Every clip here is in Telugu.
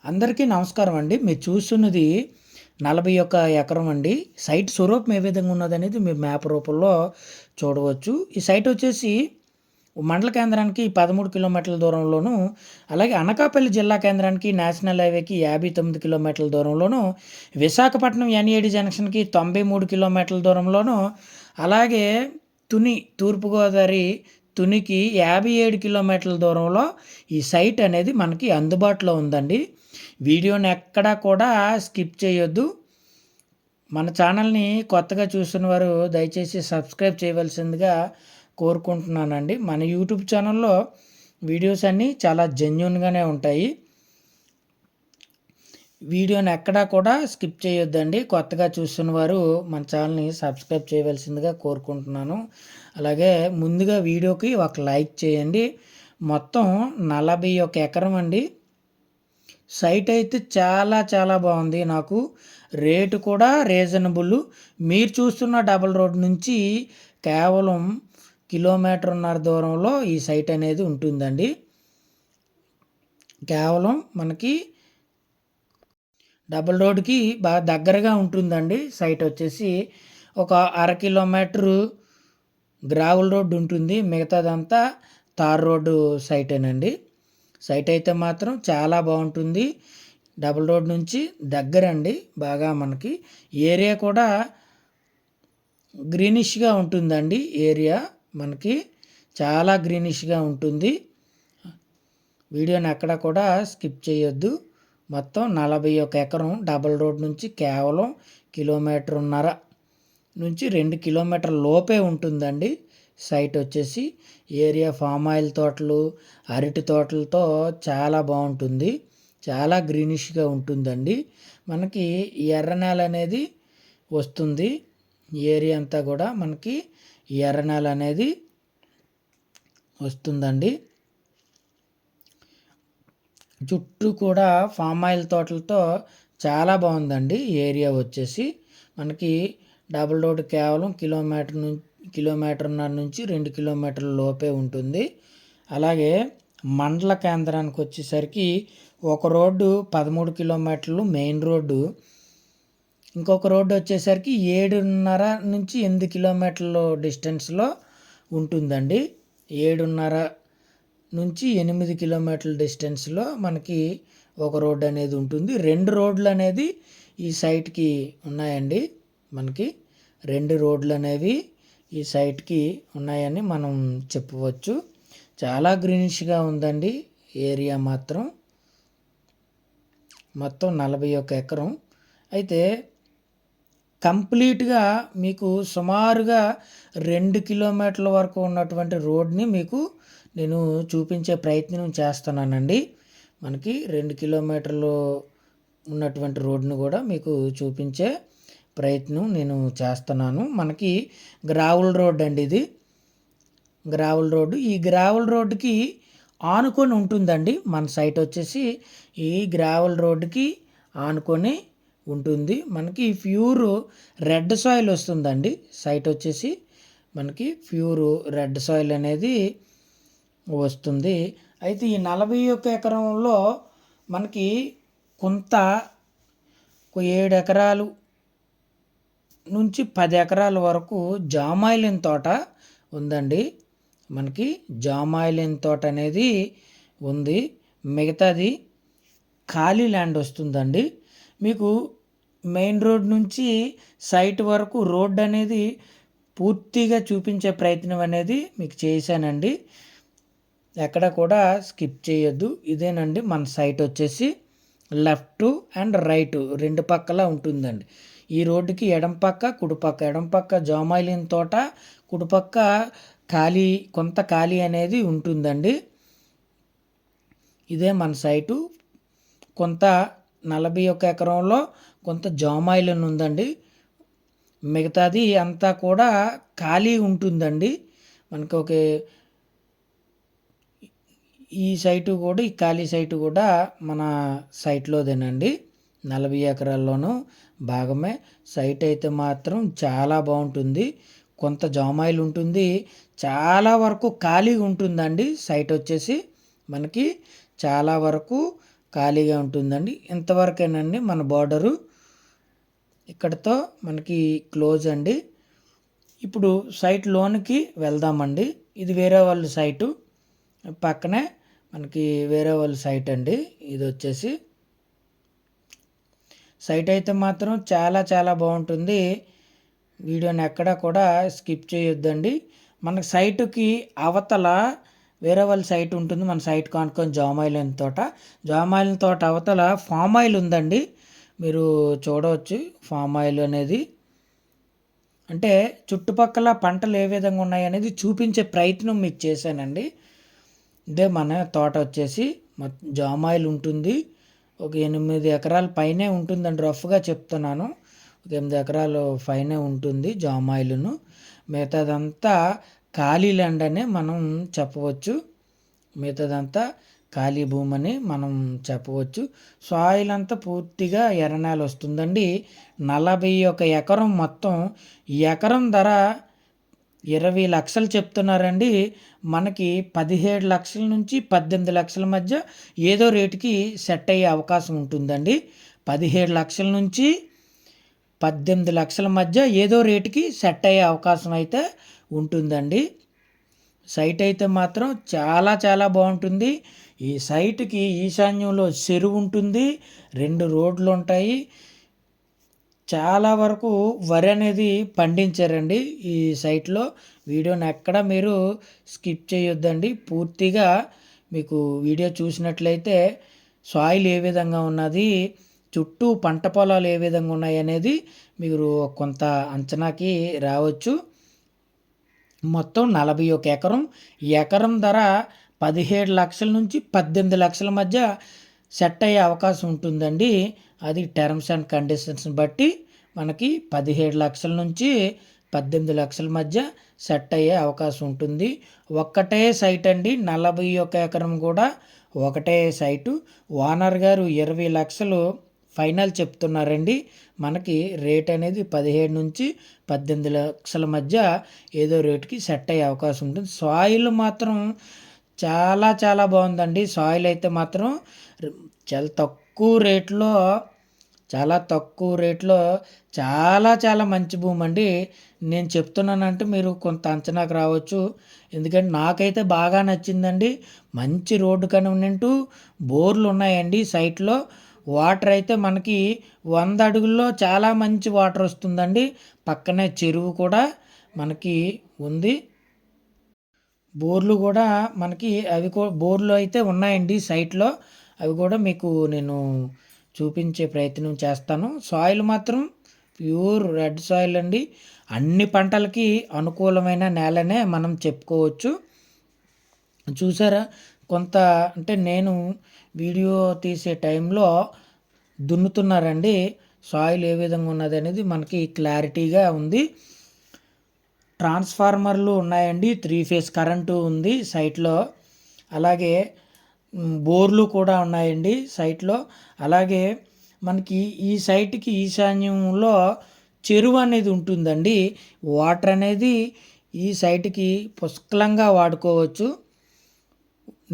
అందరికీ నమస్కారం అండి. మీరు చూస్తున్నది 41 ఎకరం అండి. సైట్ స్వరూపం ఏ విధంగా ఉన్నదనేది మీరు మ్యాప్ రూపంలో చూడవచ్చు. ఈ సైట్ వచ్చేసి మండల కేంద్రానికి 13 కిలోమీటర్ల దూరంలోను, అలాగే అనకాపల్లి జిల్లా కేంద్రానికి నేషనల్ హైవేకి 59 కిలోమీటర్ల దూరంలోను, విశాఖపట్నం ఎన్ఏడి జంక్షన్‌కి 93 కిలోమీటర్ల దూరంలోను, అలాగే తూర్పుగోదావరి తునికి 57 కిలోమీటర్ల దూరంలో ఈ సైట్ అనేది మనకి అందుబాటులో ఉందండి. వీడియోని ఎక్కడా కూడా స్కిప్ చేయొద్దు. మన ఛానల్ని కొత్తగా చూస్తున్న వారు దయచేసి సబ్స్క్రైబ్ చేయవలసిందిగా కోరుకుంటున్నానండి. మన యూట్యూబ్ ఛానల్లో వీడియోస్ అన్నీ చాలా జెన్యూన్గానే ఉంటాయి. వీడియోని ఎక్కడా కూడా స్కిప్ చేయొద్దండి. కొత్తగా చూస్తున్న వారు మన ఛానల్ని సబ్స్క్రైబ్ చేయవలసిందిగా కోరుకుంటున్నాను. అలాగే ముందుగా వీడియోకి ఒక లైక్ చేయండి. మొత్తం 41 ఎకరం అండి. సైట్ అయితే చాలా చాలా బాగుంది. నాకు రేటు కూడా రీజనబుల్. మీరు చూస్తున్న డబల్ రోడ్ నుంచి కేవలం 1.5 కిలోమీటర్ దూరంలో ఈ సైట్ అనేది ఉంటుందండి. కేవలం మనకి డబల్ రోడ్కి బాగా దగ్గరగా ఉంటుందండి. సైట్ వచ్చేసి ఒక 1/2 కిలోమీటరు గ్రావెల్ రోడ్డు ఉంటుంది. మిగతాదంతా తార్ రోడ్డు సైటేనండి. సైట్ అయితే మాత్రం చాలా బాగుంటుంది. డబుల్ రోడ్ నుంచి దగ్గరండి. బాగా మనకి ఏరియా కూడా గ్రీనిష్గా ఉంటుందండి. ఏరియా మనకి చాలా గ్రీనిష్గా ఉంటుంది. వీడియోని ఎక్కడ కూడా స్కిప్ చేయొద్దు. మొత్తం 41 ఎకరం డబుల్ రోడ్ నుంచి కేవలం 1.5 కిలోమీటర్ నుంచి 2 కిలోమీటర్ల లోపే ఉంటుందండి. సైట్ వచ్చేసి ఏరియా ఫామ్ ఆయిల్ తోటలు, అరటి తోటలతో చాలా బాగుంటుంది. చాలా గ్రీనిష్గా ఉంటుందండి. మనకి ఎర్ర నేల అనేది వస్తుంది. ఏరియా అంతా కూడా మనకి ఎర్ర నేల అనేది వస్తుందండి. చుట్టూ కూడా ఫామ్ ఆయిల్ తోటలతో చాలా బాగుందండి. ఏరియా వచ్చేసి మనకి డబుల్ రోడ్ కేవలం కిలోమీటర్న్నర నుంచి 2 కిలోమీటర్ల లోపే ఉంటుంది. అలాగే మండల కేంద్రానికి వచ్చేసరికి ఒక రోడ్డు 13 కిలోమీటర్లు మెయిన్ రోడ్డు, ఇంకొక రోడ్డు వచ్చేసరికి 7.5 నుంచి 8 కిలోమీటర్ల డిస్టెన్స్లో ఉంటుందండి. 7.5 నుంచి 8 కిలోమీటర్ల డిస్టెన్స్లో మనకి ఒక రోడ్డు అనేది ఉంటుంది. 2 రోడ్లు అనేది ఈ సైట్కి ఉన్నాయండి. మనకి 2 రోడ్లు అనేవి ఈ సైట్కి ఉన్నాయని మనం చెప్పవచ్చు. చాలా గ్రీనిష్గా ఉందండి ఏరియా మాత్రం. మొత్తం 41 ఎకరం అయితే కంప్లీట్గా మీకు సుమారుగా 2 కిలోమీటర్ల వరకు ఉన్నటువంటి రోడ్ని మీకు నేను చూపించే ప్రయత్నం చేస్తున్నానండి. మనకి 2 కిలోమీటర్లు ఉన్నటువంటి రోడ్ని కూడా మీకు చూపించే ప్రయత్నం నేను చేస్తున్నాను. మనకి గ్రావెల్ రోడ్ అండి ఇది. Gravel road. ఈ గ్రావెల్ రోడ్డుకి ఆనుకొని ఉంటుందండి. మన సైట్ వచ్చేసి ఈ గ్రావెల్ రోడ్డుకి ఆనుకొని ఉంటుంది. మనకి ప్యూర్ రెడ్ సాయిల్ వస్తుందండి. సైట్ వచ్చేసి మనకి ప్యూర్ రెడ్ సాయిల్ అనేది వస్తుంది. అయితే ఈ 41 ఎకరంలో మనకి కొంత 7 ఎకరాలు నుంచి 10 ఎకరాల వరకు జామాయిలిన్ తోట ఉందండి. మనకి జామాయిలిన్ తోట అనేది ఉంది. మిగతాది ఖాళీ ల్యాండ్ వస్తుందండి. మీకు మెయిన్ రోడ్ నుంచి సైట్ వరకు రోడ్ అనేది పూర్తిగా చూపించే ప్రయత్నం అనేది మీకు చేశానండి. ఎక్కడ కూడా స్కిప్ చేయొద్దు. ఇదేనండి మన సైట్ వచ్చేసి లెఫ్ట్ అండ్ రైట్ 2 పక్కల ఉంటుందండి. ఈ రోడ్డుకి ఎడం పక్క జామాయిలిన్ తోట, కుడిపక్క కొంత ఖాళీ అనేది ఉంటుందండి. ఇదే మన సైటు. కొంత 41 ఎకరంలో కొంత జామాయిలిన్ ఉందండి. మిగతాది అంతా కూడా ఖాళీ ఉంటుందండి. మనకి ఈ సైటు కూడా, ఈ ఖాళీ సైటు కూడా మన సైట్లోదేనండి. 40 ఎకరాల్లోనూ భాగమే. సైట్ అయితే మాత్రం చాలా బాగుంటుంది. కొంత జామాయిల్ ఉంటుంది, చాలా వరకు ఖాళీగా ఉంటుందండి. సైట్ వచ్చేసి మనకి చాలా వరకు ఖాళీగా ఉంటుందండి. ఇంతవరకేనండి మన బార్డరు. ఇక్కడితో మనకి క్లోజ్ అండి. ఇప్పుడు సైట్ లోనికి వెళ్దామండి. ఇది వేరే వాళ్ళ సైటు. పక్కనే మనకి వేరే వాళ్ళ సైట్ అండి. ఇది వచ్చేసి సైట్ అయితే మాత్రం చాలా చాలా బాగుంటుంది. వీడియోని ఎక్కడా కూడా స్కిప్ చేయొద్దండి. మనకి సైటుకి అవతల వేరే వాళ్ళ సైట్ ఉంటుంది. మన సైట్ కానుకొని జామాయిల్ తోట. జామాయిల్ తోట అవతల ఫామ్ ఆయిల్ ఉందండి. మీరు చూడవచ్చు ఫామ్ ఆయిల్ అనేది. అంటే చుట్టుపక్కల పంటలు ఏ విధంగా ఉన్నాయనేది చూపించే ప్రయత్నం మీకు చేశానండి. ఇదే మన తోట వచ్చేసి జామాయిల్ ఉంటుంది. ఒక 8 ఎకరాల పైనే ఉంటుందండి. రఫ్గా చెప్తున్నాను. ఒక 8 ఎకరాలు పైనే ఉంటుంది జామాయిల్ను. మిగతాదంతా ఖాళీ ల్యాండ్ అనే మనం చెప్పవచ్చు. మిగతాదంతా ఖాళీ భూమి అని మనం చెప్పవచ్చు. సాయిల్ అంతా పూర్తిగా ఎర్రనేల వస్తుందండి. 41 ఎకరం మొత్తం. ఎకరం ధర 20 లక్షలు చెప్తున్నారండి. మనకి 17 లక్షల నుంచి 18 లక్షల మధ్య ఏదో రేటుకి సెట్ అయ్యే అవకాశం ఉంటుందండి. 17 లక్షల నుంచి 18 లక్షల మధ్య ఏదో రేటుకి సెట్ అయ్యే అవకాశం అయితే ఉంటుందండి. సైట్ అయితే మాత్రం చాలా చాలా బాగుంటుంది. ఈ సైట్కి ఈశాన్యంలో చెరువు ఉంటుంది. 2 రోడ్లు ఉంటాయి. చాలా వరకు వరి అనేది పండించారండి ఈ సైట్లో. వీడియోని ఎక్కడ మీరు స్కిప్ చేయొద్దండి. పూర్తిగా మీకు వీడియో చూసినట్లయితే సాయిల్ ఏ విధంగా ఉన్నది, చుట్టూ పంట పొలాలు ఏ విధంగా ఉన్నాయి అనేది మీరు కొంత అంచనాకి రావచ్చు. మొత్తం 41 ఎకరం. ఎకరం ధర 17 లక్షల నుంచి 18 లక్షల మధ్య సెట్ అయ్యే అవకాశం ఉంటుందండి. అది టర్మ్స్ అండ్ కండిషన్స్ బట్టి మనకి 17 లక్షల నుంచి 18 లక్షల మధ్య సెట్ అయ్యే అవకాశం ఉంటుంది. ఒక్కటే సైట్ అండి. 41 ఎకరం కూడా ఒకటే సైటు. ఓనర్ గారు 20 లక్షలు ఫైనల్ చెప్తున్నారండి. మనకి రేట్ అనేది 17 నుంచి 18 లక్షల మధ్య ఏదో రేటుకి సెట్ అయ్యే అవకాశం ఉంటుంది. సాయిల్ మాత్రం చాలా చాలా బాగుందండి. సాయిల్ అయితే మాత్రం చాలా తక్కువ రేట్లో చాలా చాలా మంచి భూమి అండి. నేను చెప్తున్నానంటే మీరు కొంత అంచనాకు రావచ్చు. ఎందుకంటే నాకైతే బాగా నచ్చిందండి. మంచి రోడ్డు కన్వీనియంటు, బోర్లు ఉన్నాయండి సైట్లో. వాటర్ అయితే మనకి 100 అడుగుల్లో చాలా మంచి వాటర్ వస్తుందండి. పక్కనే చెరువు కూడా మనకి ఉంది. బోర్లు కూడా మనకి బోర్లు అయితే ఉన్నాయండి సైట్లో. అవి కూడా మీకు నేను చూపించే ప్రయత్నం చేస్తాను. సాయిల్ మాత్రం ప్యూర్ రెడ్ సాయిల్ అండి. అన్ని పంటలకి అనుకూలమైన నేలనే మనం చెప్పుకోవచ్చు. చూసారా, కొంత అంటే నేను వీడియో తీసే టైంలో దున్నుతున్నారండి. సాయిల్ ఏ విధంగా ఉన్నది అనేది మనకి క్లారిటీగా ఉంది. ట్రాన్స్ఫార్మర్లు ఉన్నాయండి. 3 ఫేజ్ కరెంటు ఉంది సైట్లో. అలాగే బోర్లు కూడా ఉన్నాయండి సైట్లో. అలాగే మనకి ఈ సైట్కి ఈశాన్యంలో చెరువు అనేది ఉంటుందండి. వాటర్ అనేది ఈ సైట్కి పుష్కలంగా వాడుకోవచ్చు.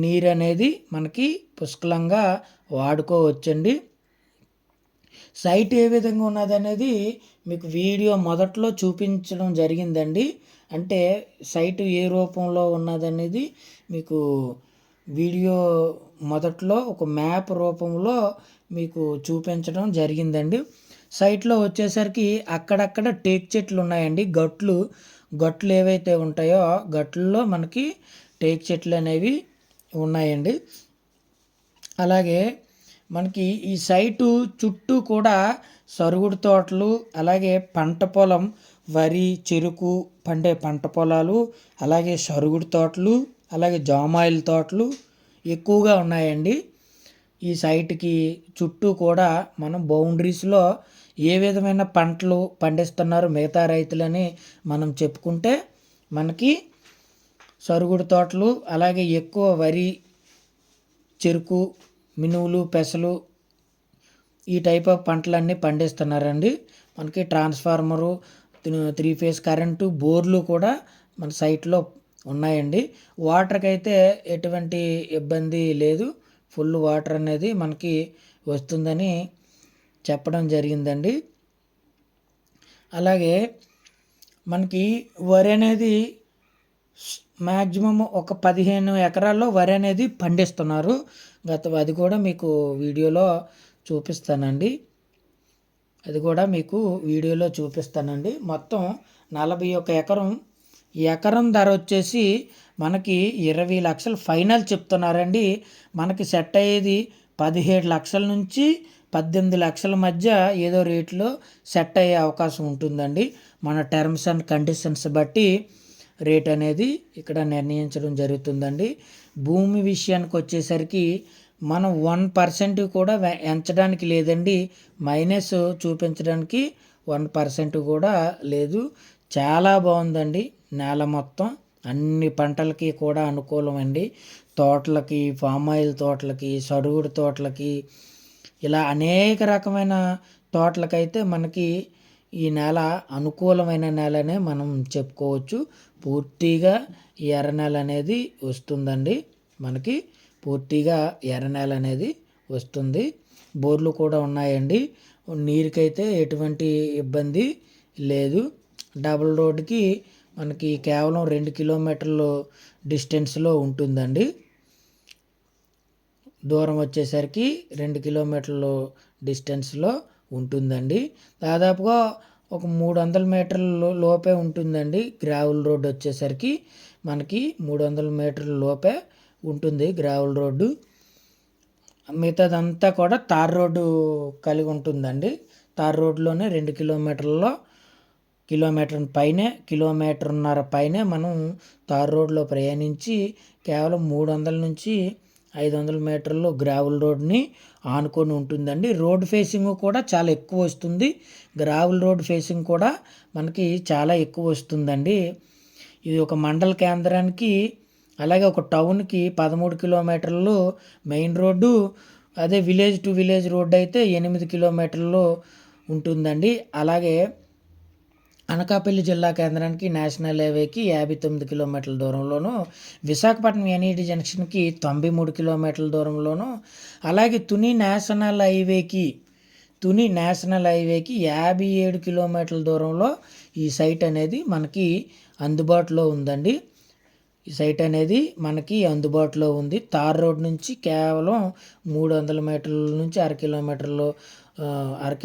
నీరు అనేది మనకి పుష్కలంగా వాడుకోవచ్చండి. సైట్ ఏ విధంగా ఉన్నది అనేది మీకు వీడియో మొదట్లో చూపించడం జరిగిందండి. అంటే సైట్ ఏ రూపంలో ఉన్నదనేది మీకు వీడియో మొదట్లో ఒక మ్యాప్ రూపంలో మీకు చూపించడం జరిగిందండి. సైట్లో వచ్చేసరికి అక్కడక్కడ టేక్ చెట్లు ఉన్నాయండి. గట్లు ఏవైతే ఉంటాయో గట్లలో మనకి టేక్ చెట్లు అనేవి ఉన్నాయండి. అలాగే మనకి ఈ సైటు చుట్టూ కూడా సరుగుడు తోటలు, అలాగే పంట పొలం, వరి, చెరుకు పండే పంట పొలాలు, అలాగే సరుగుడు తోటలు, అలాగే జామాయిల్ తోటలు ఎక్కువగా ఉన్నాయండి. ఈ సైట్కి చుట్టూ కూడా మనం బౌండరీస్లో ఏ విధమైన పంటలు పండిస్తున్నారు మిగతా రైతులని మనం చెప్పుకుంటే మనకి సరుగుడు తోటలు, అలాగే ఎక్కువ వరి, చెరుకు, మినువులు, పెసలు ఈ టైప్ ఆఫ్ పంటలన్నీ పండిస్తున్నారండి. మనకి ట్రాన్స్ఫార్మరు, 3 ఫేజ్ కరెంటు, బోర్లు కూడా మన సైట్లో ఉన్నాయండి. వాటర్కి అయితే ఎటువంటి ఇబ్బంది లేదు. ఫుల్ వాటర్ అనేది మనకి వస్తుందని చెప్పడం జరిగిందండి. అలాగే మనకి వరి అనేది మ్యాక్సిమం ఒక 15 ఎకరాల్లో వరి అనేది పండిస్తున్నారు. అది కూడా మీకు వీడియోలో చూపిస్తానండి. మొత్తం 41 ఎకరం. ఎకరం ధర వచ్చేసి మనకి 20 లక్షలు ఫైనల్ చెప్తున్నారండి. మనకి సెట్ అయ్యేది 17 లక్షల నుంచి 18 లక్షల మధ్య ఏదో రేట్లో సెట్ అయ్యే అవకాశం ఉంటుందండి. మన టర్మ్స్ అండ్ కండిషన్స్ బట్టి రేట్ అనేది ఇక్కడ నిర్ణయించడం జరుగుతుందండి. భూమి విషయానికి వచ్చేసరికి మనం 1% కూడా ఎంచడానికి లేదండి. మైనస్ చూపించడానికి 1% కూడా లేదు. చాలా బాగుందండి నేల మొత్తం. అన్ని పంటలకి కూడా అనుకూలం అండి. తోటలకి, పామ్ ఆయిల్ తోటలకి, సరుగుడు తోటలకి, ఇలా అనేక రకమైన తోటలకైతే మనకి ఈ నేల అనుకూలమైన నేలనే మనం చెప్పుకోవచ్చు. పూర్తిగా ఎర్ర నేల అనేది వస్తుందండి. మనకి పూర్తిగా ఎర్ర నేల అనేది వస్తుంది. బోర్లు కూడా ఉన్నాయండి. నీరుకైతే ఎటువంటి ఇబ్బంది లేదు. డబుల్ రోడ్డుకి మనకి కేవలం 2 కిలోమీటర్లు డిస్టెన్స్లో ఉంటుందండి. దూరం వచ్చేసరికి 2 కిలోమీటర్లు డిస్టెన్స్లో ఉంటుందండి. దాదాపుగా ఒక 300 మీటర్ల లోపే ఉంటుందండి. గ్రావెల్ రోడ్డు వచ్చేసరికి మనకి 300 మీటర్ల లోపే ఉంటుంది గ్రావెల్ రోడ్డు. మిగతాదంతా కూడా తార్ రోడ్డు కలిగి ఉంటుందండి. తార్ రోడ్లోనే 2 కిలోమీటర్ల కిలోమీటర్న్నర పైనే మనం తార్ రోడ్లో ప్రయాణించి కేవలం 300 నుంచి 500 మీటర్లు గ్రావెల్ రోడ్ని ఆనుకొని ఉంటుందండి. రోడ్ ఫేసింగ్ కూడా చాలా ఎక్కువ వస్తుంది. గ్రావెల్ రోడ్ ఫేసింగ్ కూడా మనకి చాలా ఎక్కువ వస్తుందండి. ఇది ఒక మండల కేంద్రానికి, అలాగే ఒక టౌన్కి 13 కిలోమీటర్లు మెయిన్ రోడ్డు. అదే విలేజ్ టు విలేజ్ రోడ్డు అయితే 8 కిలోమీటర్లు ఉంటుందండి. అలాగే అనకాపల్లి జిల్లా కేంద్రానికి నేషనల్ హైవేకి 59 కిలోమీటర్ల దూరంలోను, విశాఖపట్నం ఎన్ఈడి జంక్షన్కి 93 కిలోమీటర్ల దూరంలోను, అలాగే తుని నేషనల్ హైవేకి 57 కిలోమీటర్ల దూరంలో ఈ సైట్ అనేది మనకి అందుబాటులో ఉందండి. ఈ సైట్ అనేది మనకి అందుబాటులో ఉంది. తార్ రోడ్ నుంచి కేవలం 300 మీటర్ల నుంచి అర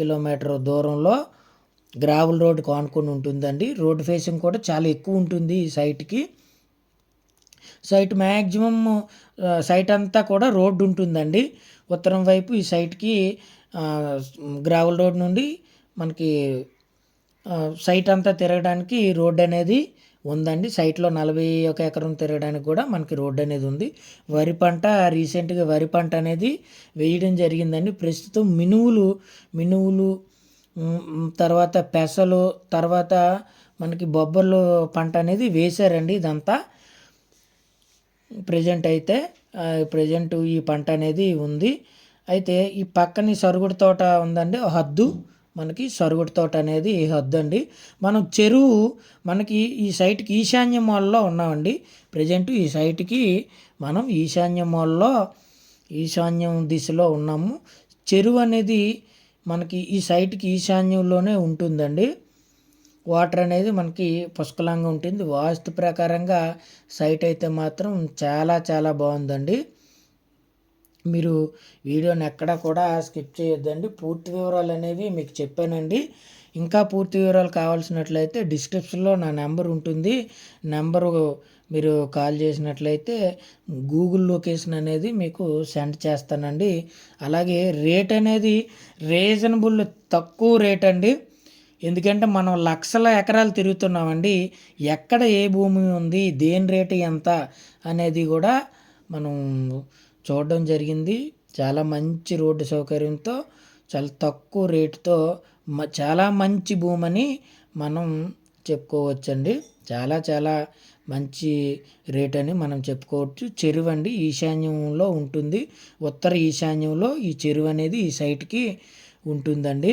కిలోమీటర్ దూరంలో గ్రావెల్ రోడ్డుకు ఆనుకొని ఉంటుందండి. రోడ్డు ఫేసింగ్ కూడా చాలా ఎక్కువ ఉంటుంది ఈ సైట్కి. మ్యాక్సిమం సైట్ అంతా కూడా రోడ్డు ఉంటుందండి. ఉత్తరం వైపు ఈ సైట్కి గ్రావెల్ రోడ్ నుండి మనకి సైట్ అంతా తిరగడానికి రోడ్డు అనేది ఉందండి. సైట్లో 41 ఎకరం తిరగడానికి కూడా మనకి రోడ్డు అనేది ఉంది. రీసెంట్గా వరి పంట అనేది వేయడం జరిగిందండి. ప్రస్తుతం మినువులు తర్వాత పెసలు, తర్వాత మనకి బొబ్బర్లు పంట అనేది వేశారండి. ఇదంతా ప్రజెంట్ ఈ పంట అనేది ఉంది. అయితే ఈ పక్కన సరుగుడు తోట ఉందండి, హద్దు. మనకి సరుగుడు తోట అనేది హద్దు అండి. మనం చెరువు మనకి ఈ సైట్కి ఈశాన్య మూలలో ఉన్నామండి. ప్రజెంట్ ఈ సైట్కి మనం ఈశాన్యం దిశలో ఉన్నాము. చెరువు అనేది మనకి ఈ సైట్కి ఈశాన్యంలోనే ఉంటుందండి. వాటర్ అనేది మనకి పుష్కలంగా ఉంటుంది. వాస్తు ప్రకారంగా సైట్ అయితే మాత్రం చాలా చాలా బాగుందండి. మీరు వీడియోని ఎక్కడా కూడా స్కిప్ చేయొద్దండి. పూర్తి వివరాలు అనేవి మీకు చెప్పానండి. ఇంకా పూర్తి వివరాలు కావాల్సినట్లయితే డిస్క్రిప్షన్లో నా నెంబర్ ఉంటుంది. మీరు కాల్ చేసినట్లయితే గూగుల్ లొకేషన్ అనేది మీకు సెండ్ చేస్తానండి. అలాగే రేట్ అనేది రీజనబుల్, తక్కువ రేట్ అండి. ఎందుకంటే మనం లక్షల ఎకరాలు తిరుగుతున్నామండి. ఎక్కడ ఏ భూమి ఉంది, దేని రేటు ఎంత అనేది కూడా మనం చూడడం జరిగింది. చాలా మంచి రోడ్డు సౌకర్యంతో, చాలా తక్కువ రేటుతో చాలా మంచి భూమని మనం చెప్పుకోవచ్చండి. చాలా చాలా మంచి రేట్ అని మనం చెప్పుకోవచ్చు. చెరువు అండి ఈశాన్యంలో ఉంటుంది. ఉత్తర ఈశాన్యంలో ఈ చెరువు అనేది ఈ సైట్కి ఉంటుందండి.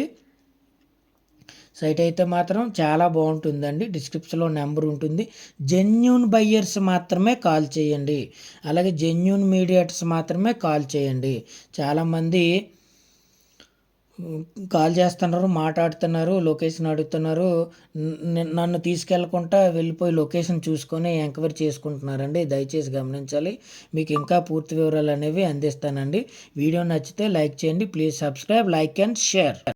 సైట్ అయితే మాత్రం చాలా బాగుంటుందండి. డిస్క్రిప్షన్లో నెంబర్ ఉంటుంది. జెన్యూన్ బయ్యర్స్ మాత్రమే కాల్ చేయండి. అలాగే జెన్యూన్ మీడియేటర్స్ మాత్రమే కాల్ చేయండి. చాలామంది కాల్ చేస్తున్నారు, మాట్లాడుతున్నారు, లొకేషన్ అడుగుతున్నారు. నన్ను తీసుకెళ్ళకుండా వెళ్ళిపోయి లొకేషన్ చూసుకొని ఎంక్వైరీ చేసుకుంటున్నారండి. దయచేసి గమనించాలి. మీకు ఇంకా పూర్తి వివరాలు అనేవి అందిస్తానండి. వీడియో నచ్చితే లైక్ చేయండి. Please subscribe, like and share.